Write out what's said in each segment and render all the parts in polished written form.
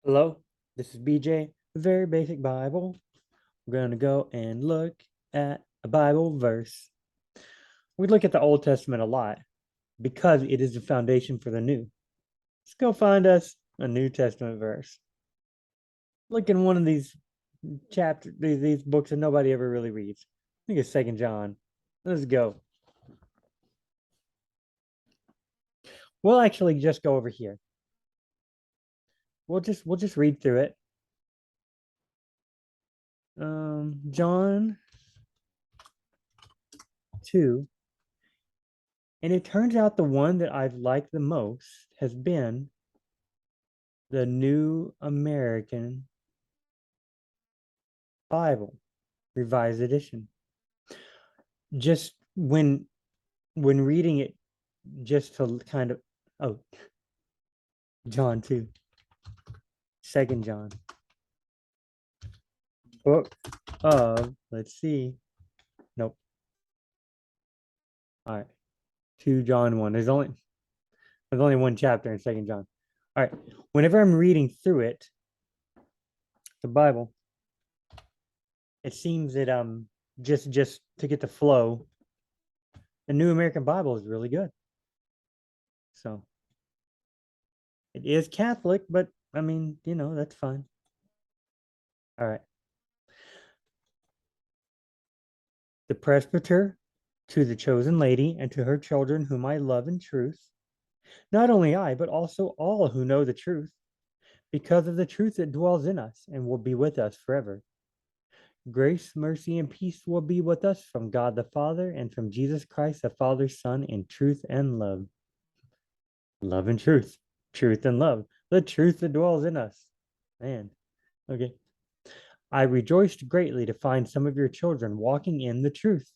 Hello, this is BJ, the Very Basic Bible. We're going to go and look at a Bible verse. We look at the Old Testament a lot because it is the foundation for the New. Let's go find us a New Testament verse. Look in one of these chapters, these books that nobody ever really reads. I think it's Second John. Let's go. We'll actually just go over here. We'll just read through it. John 2. And it turns out the one that I've liked the most has been the New American Bible, Revised Edition. Just when reading it, just to kind of oh, John 2, Second John, book of let's see, nope, all right, 2 John 1. There's only one chapter in Second John. All right, whenever I'm reading through it, the Bible, it seems that just to get the flow, the New American Bible is really good. So it is Catholic, but I mean, that's fine. All right. The presbyter to the chosen lady and to her children, whom I love in truth, not only I, but also all who know the truth, because of the truth that dwells in us and will be with us forever. Grace, mercy, and peace will be with us from God the Father and from Jesus Christ, the Father's Son, in truth and love. Love and truth and love, the truth that dwells in us. Man, okay. I rejoiced greatly to find some of your children walking in the truth,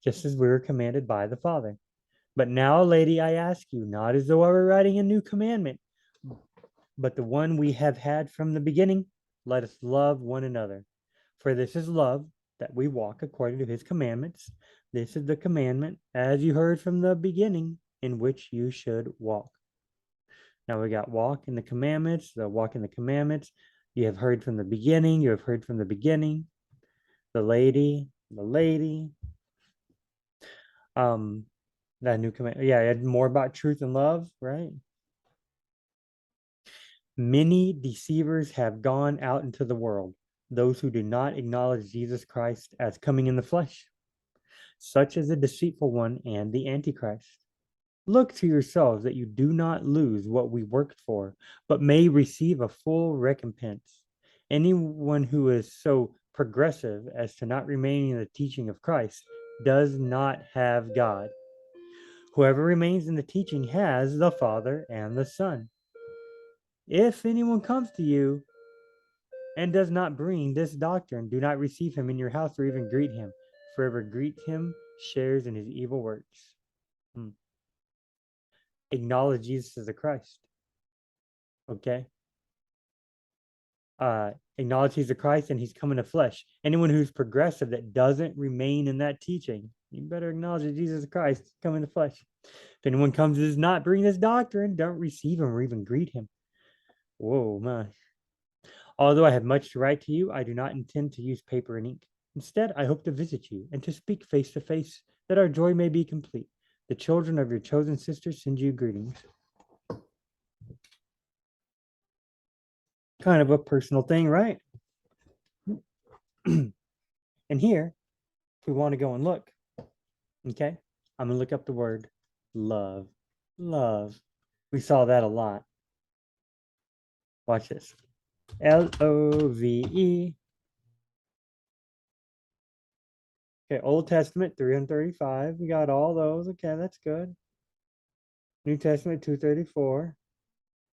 just as we were commanded by the Father. But now, lady, I ask you, not as though I were writing a new commandment, but the one we have had from the beginning, let us love one another. For this is love, that we walk according to his commandments. This is the commandment, as you heard from the beginning, in which you should walk. Now we got walk in the commandments, the walk in the commandments. You have heard from the beginning, you have heard from the beginning. The lady. Um, that new command. Yeah, it had more about truth and love, right? Many deceivers have gone out into the world, those who do not acknowledge Jesus Christ as coming in the flesh, such as the deceitful one and the Antichrist. Look to yourselves that you do not lose what we worked for, but may receive a full recompense. Anyone who is so progressive as to not remain in the teaching of Christ does not have God. Whoever remains in the teaching has the Father and the Son. If anyone comes to you and does not bring this doctrine, do not receive him in your house or even greet him. For whoever greets him shares in his evil works. Acknowledge Jesus as the Christ. Okay? Acknowledge he's the Christ and he's come in the flesh. Anyone who's progressive that doesn't remain in that teaching, you better acknowledge that Jesus is Christ, come in the flesh. If anyone comes and does not bring this doctrine, don't receive him or even greet him. Whoa, my. Although I have much to write to you, I do not intend to use paper and ink. Instead, I hope to visit you and to speak face to face, that our joy may be complete. The children of your chosen sisters send you greetings. Kind of a personal thing, right? And here, if we want to go and look, okay, I'm going to look up the word love. Love. We saw that a lot. Watch this. Love. Okay, Old Testament 335. We got all those. Okay, that's good. New Testament 234.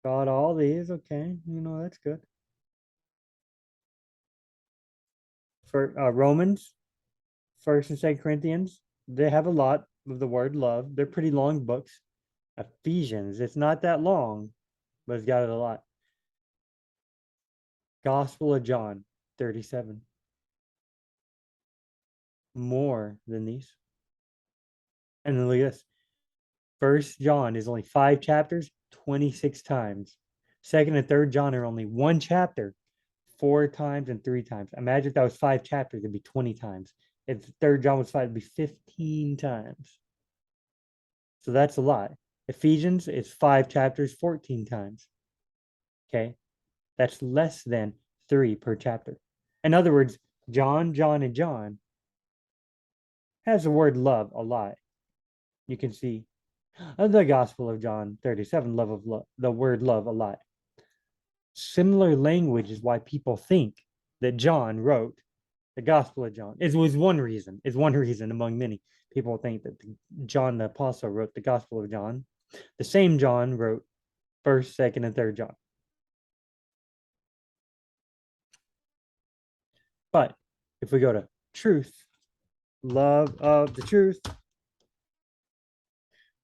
Got all these. Okay, that's good. For Romans, First and Second Corinthians, they have a lot of the word love. They're pretty long books. Ephesians, it's not that long, but it's got it a lot. Gospel of John, 37. More than these. And then look at this. First John is only 5 chapters, 26 times. Second and third John are only one chapter, 4 times and 3 times. Imagine if that was 5 chapters, it'd be 20 times. If third John was 5, it'd be 15 times. So that's a lot. Ephesians is 5 chapters, 14 times. Okay. That's less than 3 per chapter. In other words, John, and John has the word love a lot. You can see the Gospel of John 37, love of love, the word love a lot. Similar language is why people think that John wrote the Gospel of John. It was one reason. Is one reason among many. People think that John the Apostle wrote the Gospel of John. The same John wrote First, Second, and Third John. But if we go to truth, love of the truth,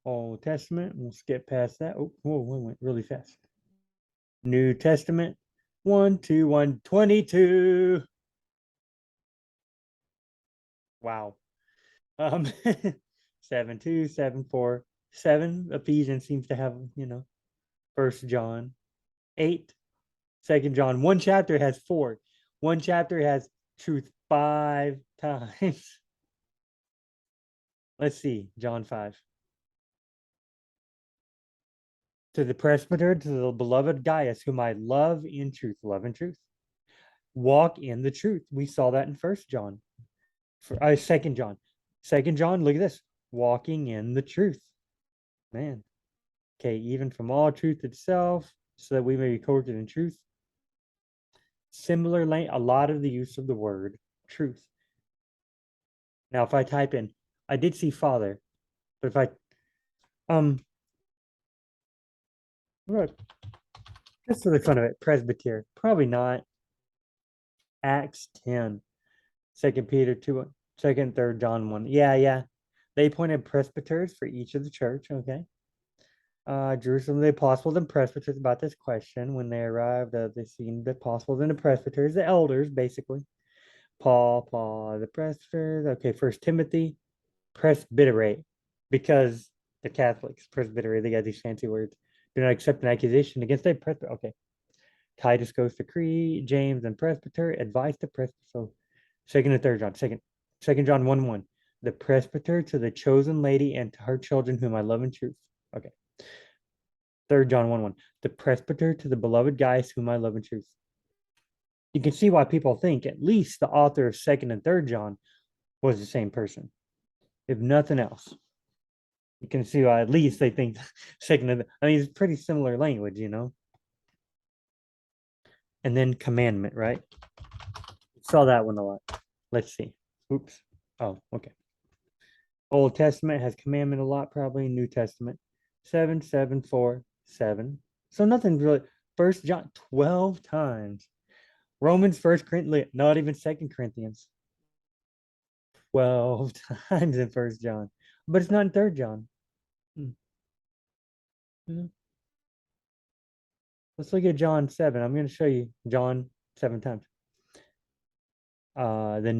Old Testament, we'll skip past that. Oh, whoa, we went really fast. New Testament, 1, 2, 1, 22. Wow. Um, 7, 2, 7, 4, 7. Ephesians seems to have, First John, 8. Second John. One chapter has 4. One chapter has truth 5 times. Let's see, John 5. To the presbyter, to the beloved Gaius, whom I love in truth, love and truth. Walk in the truth. We saw that in First John. Second John. Second John, look at this. Walking in the truth. Man. Okay, even from all truth itself, so that we may be corrected in truth. Similar, a lot of the use of the word truth. Now, if I type in, I did see Father, but if I, just for the fun of it, presbyter, probably not. Acts 10, 2 Peter 2, 2nd, 3rd John 1. Yeah. They appointed presbyters for each of the church, okay? Jerusalem, the apostles and presbyters about this question. When they arrived, they seen the apostles and the presbyters, the elders, basically. Paul, the presbyters. Okay, First Timothy, presbyterate, because the Catholics, presbyterate, they got these fancy words. Do not accept an accusation against a presbyter. Okay. Titus goes to Crete, James and presbyter, advice to presbyter. So second and third John, second John 1:1. The presbyter to the chosen lady and to her children whom I love in truth. Okay. Third John 1:1. The presbyter to the beloved Gaius whom I love in truth. You can see why people think at least the author of second and third John was the same person. If nothing else. You can see why at least they think second and it's pretty similar language, And then commandment, right? Saw that one a lot. Let's see. Oops. Oh, okay. Old Testament has commandment a lot, probably. New Testament 7, 7, 4, 7. So nothing really. First John 12 times. Romans, First Corinthians, not even Second Corinthians. 12 times in First John, but it's not in Third John. Let's look at John 7. I'm going to show you John 7 times. The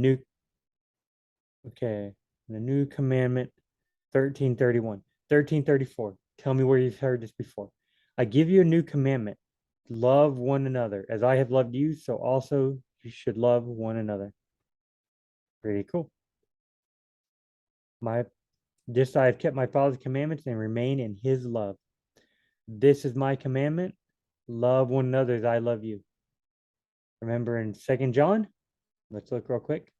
new commandment, 13:31, 13:34. Tell me where you've heard this before. I give you a new commandment. Love one another. As I have loved you, so also you should love one another. Pretty cool. I have kept my Father's commandments and remain in his love. This is my commandment. Love one another as I love you. Remember in 2 John? Let's look real quick.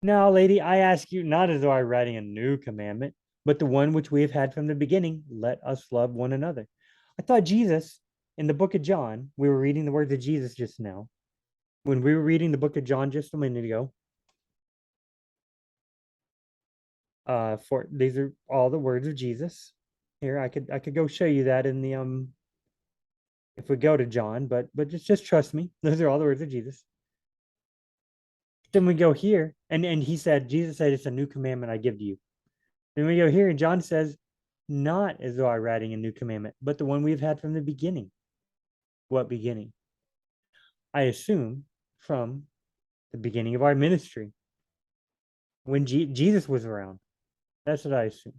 Now, lady, I ask you not as though I were writing a new commandment, but the one which we have had from the beginning. Let us love one another. I thought Jesus, in the book of John, we were reading the words of Jesus just now. When we were reading the book of John just a minute ago, for these are all the words of Jesus. Here, I could go show you that in the if we go to John, but just trust me. Those are all the words of Jesus. Then we go here, and Jesus said, it's a new commandment I give to you. Then we go here, and John says, not as though I'm writing a new commandment, but the one we've had from the beginning. What beginning? I assume from the beginning of our ministry, when Jesus was around. That's what I assume.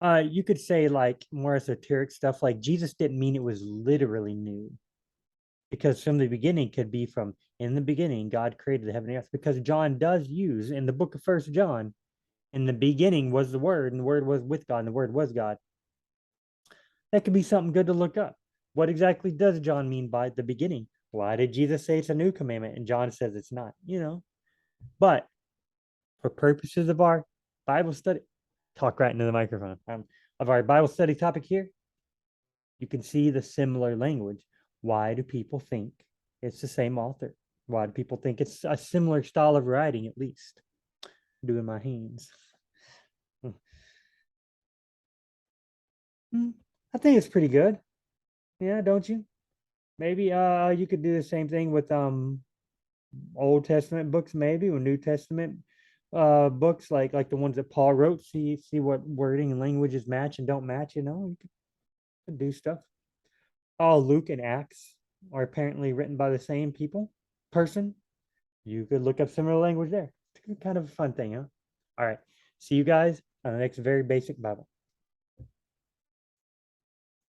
You could say like more esoteric stuff, like Jesus didn't mean it was literally new, because from the beginning could be from in the beginning God created the heaven and earth. Because John does use in the book of First John, in the beginning was the Word, and the Word was with God, and the Word was God. That could be something good to look up. What exactly does John mean by the beginning? Why did Jesus say it's a new commandment and John says it's not? But for purposes of our Bible study, talk right into the microphone. Of our Bible study topic here, you can see the similar language. Why do people think it's the same author? Why do people think it's a similar style of writing, at least? Doing my hands. I think it's pretty good. Yeah, don't you? Maybe you could do the same thing with Old Testament books, maybe, or New Testament books like the ones that Paul wrote. See what wording and languages match and don't match. You could do stuff. All Luke and Acts are apparently written by the same person. You could look up similar language there. It's kind of a fun thing, huh? All right. See you guys on the next very basic Bible.